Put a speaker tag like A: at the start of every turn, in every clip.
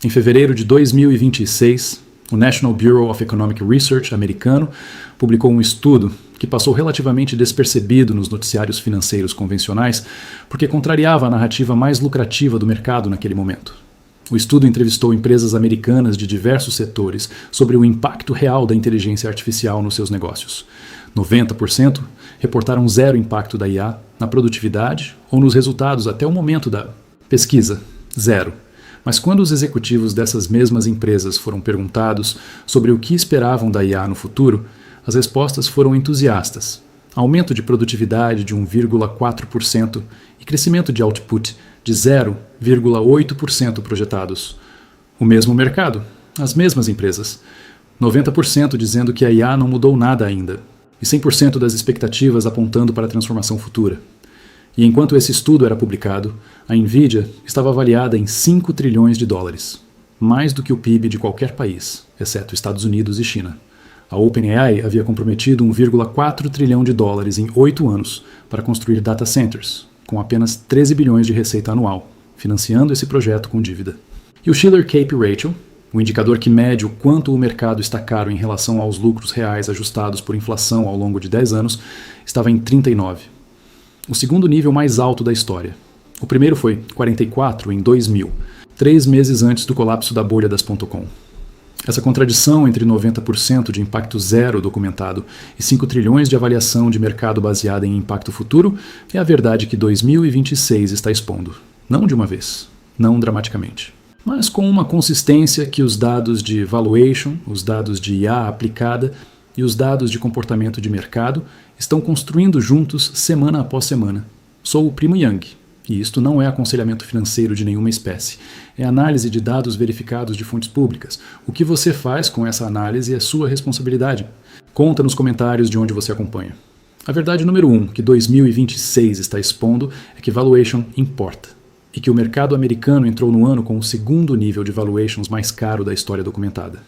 A: Em fevereiro de 2026, o National Bureau of Economic Research americano publicou um estudo que passou relativamente despercebido nos noticiários financeiros convencionais porque contrariava a narrativa mais lucrativa do mercado naquele momento. O estudo entrevistou empresas americanas de diversos setores sobre o impacto real da inteligência artificial nos seus negócios. 90% reportaram zero impacto da IA na produtividade ou nos resultados até o momento da pesquisa, zero. Mas quando os executivos dessas mesmas empresas foram perguntados sobre o que esperavam da IA no futuro, as respostas foram entusiastas. Aumento de produtividade de 1,4% e crescimento de output de 0,8% projetados. O mesmo mercado, as mesmas empresas. 90% dizendo que a IA não mudou nada ainda, e 100% das expectativas apontando para a transformação futura. E enquanto esse estudo era publicado, a Nvidia estava avaliada em 5 trilhões de dólares, mais do que o PIB de qualquer país, exceto Estados Unidos e China. A OpenAI havia comprometido 1,4 trilhão de dólares em 8 anos para construir data centers, com apenas 13 bilhões de receita anual, financiando esse projeto com dívida. E o Shiller Cape Ratio, o indicador que mede o quanto o mercado está caro em relação aos lucros reais ajustados por inflação ao longo de 10 anos, estava em 39. O segundo nível mais alto da história. O primeiro foi 44 em 2000, 3 meses antes do colapso da bolha das .com. Essa contradição entre 90% de impacto zero documentado e 5 trilhões de avaliação de mercado baseada em impacto futuro é a verdade que 2026 está expondo. Não de uma vez, não dramaticamente, mas com uma consistência que os dados de valuation, os dados de IA aplicada e os dados de comportamento de mercado estão construindo juntos semana após semana. Sou o primo Yang, e isto não é aconselhamento financeiro de nenhuma espécie. É análise de dados verificados de fontes públicas. O que você faz com essa análise é sua responsabilidade. Conta nos comentários de onde você acompanha. A verdade número 1 que 2026 está expondo é que valuation importa, e que o mercado americano entrou no ano com o segundo nível de valuations mais caro da história documentada.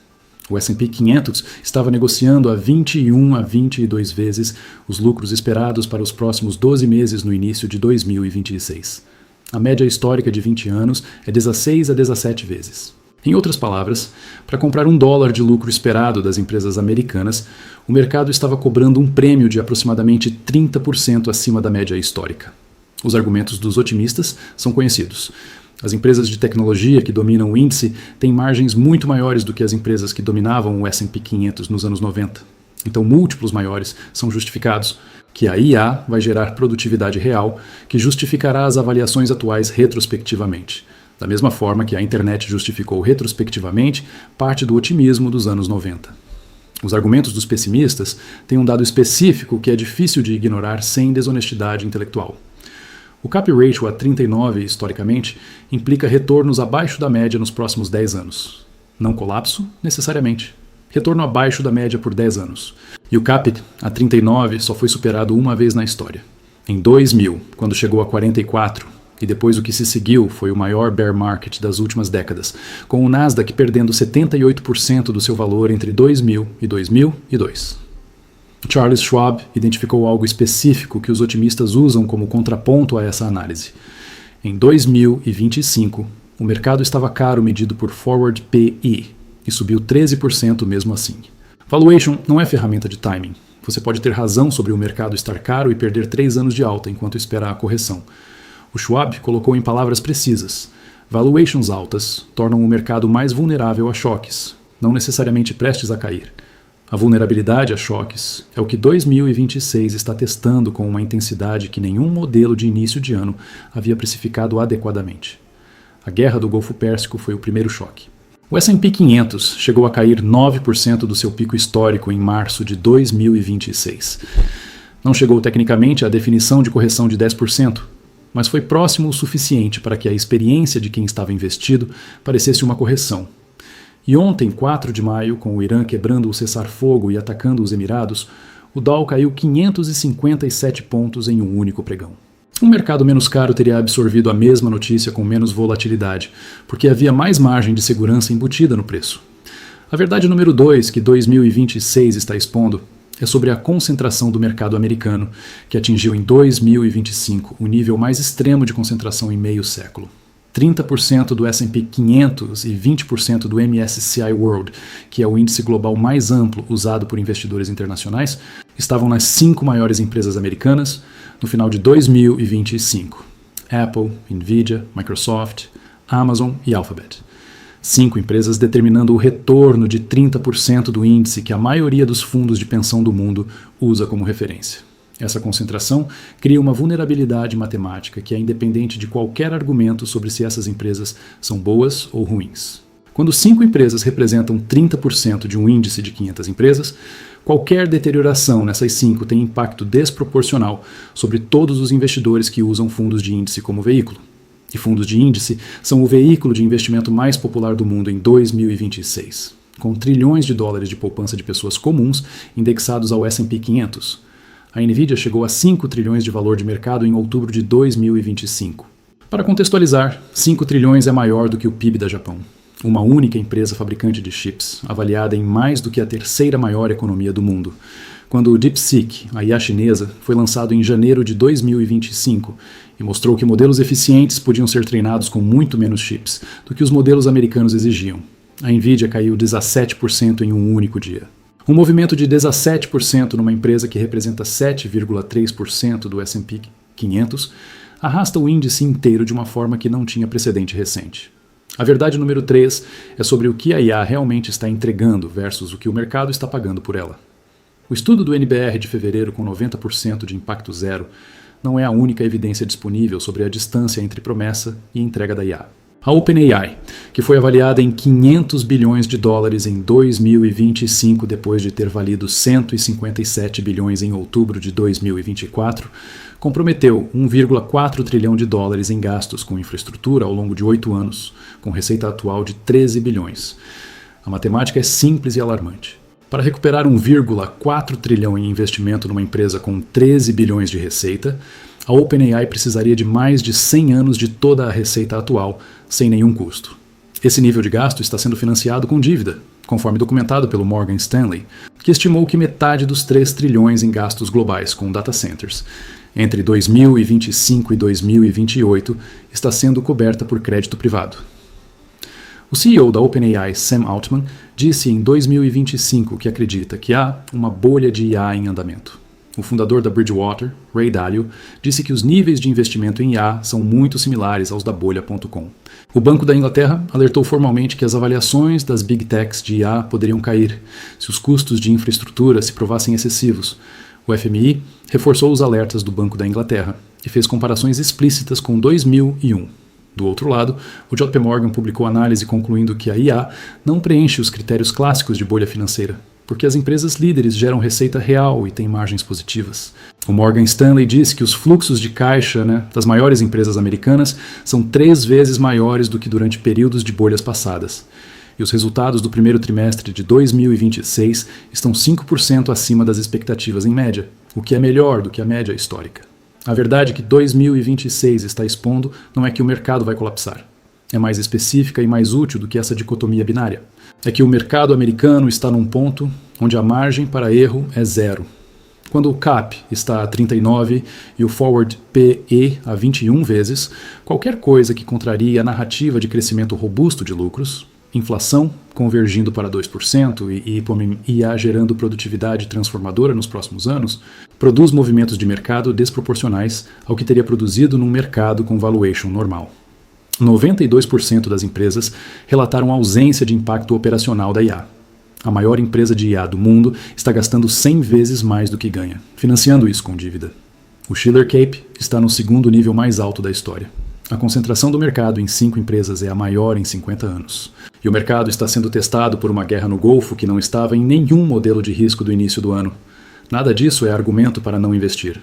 A: O S&P 500 estava negociando a 21 a 22 vezes os lucros esperados para os próximos 12 meses no início de 2026. A média histórica de 20 anos é 16 a 17 vezes. Em outras palavras, para comprar $1 de lucro esperado das empresas americanas, o mercado estava cobrando um prêmio de aproximadamente 30% acima da média histórica. Os argumentos dos otimistas são conhecidos. As empresas de tecnologia que dominam o índice têm margens muito maiores do que as empresas que dominavam o S&P 500 nos anos 90. Então, múltiplos maiores são justificados, que a IA vai gerar produtividade real, que justificará as avaliações atuais retrospectivamente. Da mesma forma que a internet justificou retrospectivamente parte do otimismo dos anos 90. Os argumentos dos pessimistas têm um dado específico que é difícil de ignorar sem desonestidade intelectual. O Cap Ratio a 39, historicamente, implica retornos abaixo da média nos próximos 10 anos. Não colapso, necessariamente. Retorno abaixo da média por 10 anos. E o Cap a 39 só foi superado uma vez na história. Em 2000, quando chegou a 44, e depois o que se seguiu foi o maior bear market das últimas décadas, com o Nasdaq perdendo 78% do seu valor entre 2000 e 2002. Charles Schwab identificou algo específico que os otimistas usam como contraponto a essa análise. Em 2025, o mercado estava caro medido por Forward PE e subiu 13% mesmo assim. Valuation não é ferramenta de timing. Você pode ter razão sobre o mercado estar caro e perder 3 anos de alta enquanto espera a correção. O Schwab colocou em palavras precisas: valuations altas tornam o mercado mais vulnerável a choques, não necessariamente prestes a cair. A vulnerabilidade a choques é o que 2026 está testando com uma intensidade que nenhum modelo de início de ano havia precificado adequadamente. A Guerra do Golfo Pérsico foi o primeiro choque. O S&P 500 chegou a cair 9% do seu pico histórico em março de 2026. Não chegou tecnicamente à definição de correção de 10%, mas foi próximo o suficiente para que a experiência de quem estava investido parecesse uma correção. E ontem, 4 de maio, com o Irã quebrando o cessar-fogo e atacando os Emirados, o Dow caiu 557 pontos em um único pregão. Um mercado menos caro teria absorvido a mesma notícia com menos volatilidade, porque havia mais margem de segurança embutida no preço. A verdade número 2 que 2026 está expondo é sobre a concentração do mercado americano, que atingiu em 2025 o nível mais extremo de concentração em meio século. 30% do S&P 500 e 20% do MSCI World, que é o índice global mais amplo usado por investidores internacionais, estavam nas 5 maiores empresas americanas no final de 2025. Apple, Nvidia, Microsoft, Amazon e Alphabet. 5 empresas determinando o retorno de 30% do índice que a maioria dos fundos de pensão do mundo usa como referência. Essa concentração cria uma vulnerabilidade matemática que é independente de qualquer argumento sobre se essas empresas são boas ou ruins. Quando 5 empresas representam 30% de um índice de 500 empresas, qualquer deterioração nessas 5 tem impacto desproporcional sobre todos os investidores que usam fundos de índice como veículo. E fundos de índice são o veículo de investimento mais popular do mundo em 2026, com trilhões de dólares de poupança de pessoas comuns indexados ao S&P 500. A Nvidia chegou a 5 trilhões de valor de mercado em outubro de 2025. Para contextualizar, 5 trilhões é maior do que o PIB da Japão, uma única empresa fabricante de chips, avaliada em mais do que a terceira maior economia do mundo. Quando o DeepSeek, a IA chinesa, foi lançado em janeiro de 2025 e mostrou que modelos eficientes podiam ser treinados com muito menos chips do que os modelos americanos exigiam, a Nvidia caiu 17% em um único dia. Um movimento de 17% numa empresa que representa 7,3% do S&P 500 arrasta o índice inteiro de uma forma que não tinha precedente recente. A verdade número 3 é sobre o que a IA realmente está entregando versus o que o mercado está pagando por ela. O estudo do NBR de fevereiro com 90% de impacto zero não é a única evidência disponível sobre a distância entre promessa e entrega da IA. A OpenAI, que foi avaliada em 500 bilhões de dólares em 2025 depois de ter valido 157 bilhões em outubro de 2024, comprometeu 1,4 trilhão de dólares em gastos com infraestrutura ao longo de 8 anos, com receita atual de 13 bilhões. A matemática é simples e alarmante. Para recuperar 1,4 trilhão em investimento numa empresa com 13 bilhões de receita, a OpenAI precisaria de mais de 100 anos de toda a receita atual, sem nenhum custo. Esse nível de gasto está sendo financiado com dívida, conforme documentado pelo Morgan Stanley, que estimou que metade dos 3 trilhões em gastos globais com data centers, entre 2025 e 2028, está sendo coberta por crédito privado. O CEO da OpenAI, Sam Altman, disse em 2025 que acredita que há uma bolha de IA em andamento. O fundador da Bridgewater, Ray Dalio, disse que os níveis de investimento em IA são muito similares aos da bolha.com. O Banco da Inglaterra alertou formalmente que as avaliações das Big Techs de IA poderiam cair se os custos de infraestrutura se provassem excessivos. O FMI reforçou os alertas do Banco da Inglaterra e fez comparações explícitas com 2001. Do outro lado, o JP Morgan publicou análise concluindo que a IA não preenche os critérios clássicos de bolha financeira, porque as empresas líderes geram receita real e têm margens positivas. O Morgan Stanley disse que os fluxos de caixa das maiores empresas americanas são 3 vezes maiores do que durante períodos de bolhas passadas. E os resultados do primeiro trimestre de 2026 estão 5% acima das expectativas em média, o que é melhor do que a média histórica. A verdade que 2026 está expondo não é que o mercado vai colapsar. É mais específica e mais útil do que essa dicotomia binária. É que o mercado americano está num ponto onde a margem para erro é 0. Quando o CAP está a 39 e o Forward PE a 21 vezes, qualquer coisa que contraria a narrativa de crescimento robusto de lucros, inflação convergindo para 2% e IA gerando produtividade transformadora nos próximos anos, produz movimentos de mercado desproporcionais ao que teria produzido num mercado com valuation normal. 92% das empresas relataram ausência de impacto operacional da IA. A maior empresa de IA do mundo está gastando 100 vezes mais do que ganha, financiando isso com dívida. O Shiller Cape está no segundo nível mais alto da história. A concentração do mercado em 5 empresas é a maior em 50 anos. E o mercado está sendo testado por uma guerra no Golfo que não estava em nenhum modelo de risco do início do ano. Nada disso é argumento para não investir.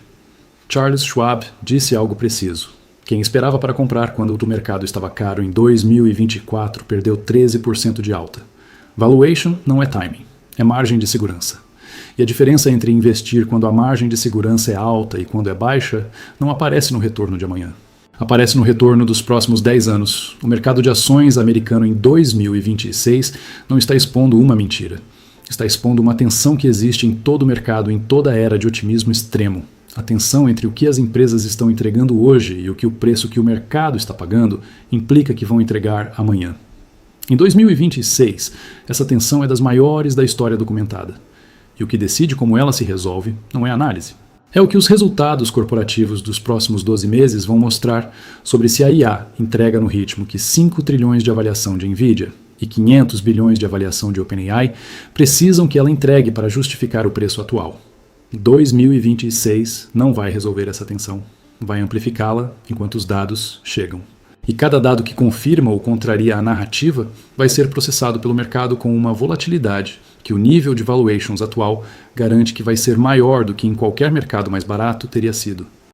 A: Charles Schwab disse algo preciso. Quem esperava para comprar quando o mercado estava caro em 2024 perdeu 13% de alta. Valuation não é timing, é margem de segurança. E a diferença entre investir quando a margem de segurança é alta e quando é baixa não aparece no retorno de amanhã. Aparece no retorno dos próximos 10 anos. O mercado de ações americano em 2026 não está expondo uma mentira. Está expondo uma tensão que existe em todo o mercado, em toda a era de otimismo extremo. A tensão entre o que as empresas estão entregando hoje e o preço que o mercado está pagando implica que vão entregar amanhã. Em 2026, essa tensão é das maiores da história documentada. E o que decide como ela se resolve não é análise. É o que os resultados corporativos dos próximos 12 meses vão mostrar sobre se a IA entrega no ritmo que 5 trilhões de avaliação de NVIDIA e 500 bilhões de avaliação de OpenAI precisam que ela entregue para justificar o preço atual. 2026 não vai resolver essa tensão, vai amplificá-la enquanto os dados chegam. E cada dado que confirma ou contraria a narrativa vai ser processado pelo mercado com uma volatilidade que o nível de valuations atual garante que vai ser maior do que em qualquer mercado mais barato teria sido.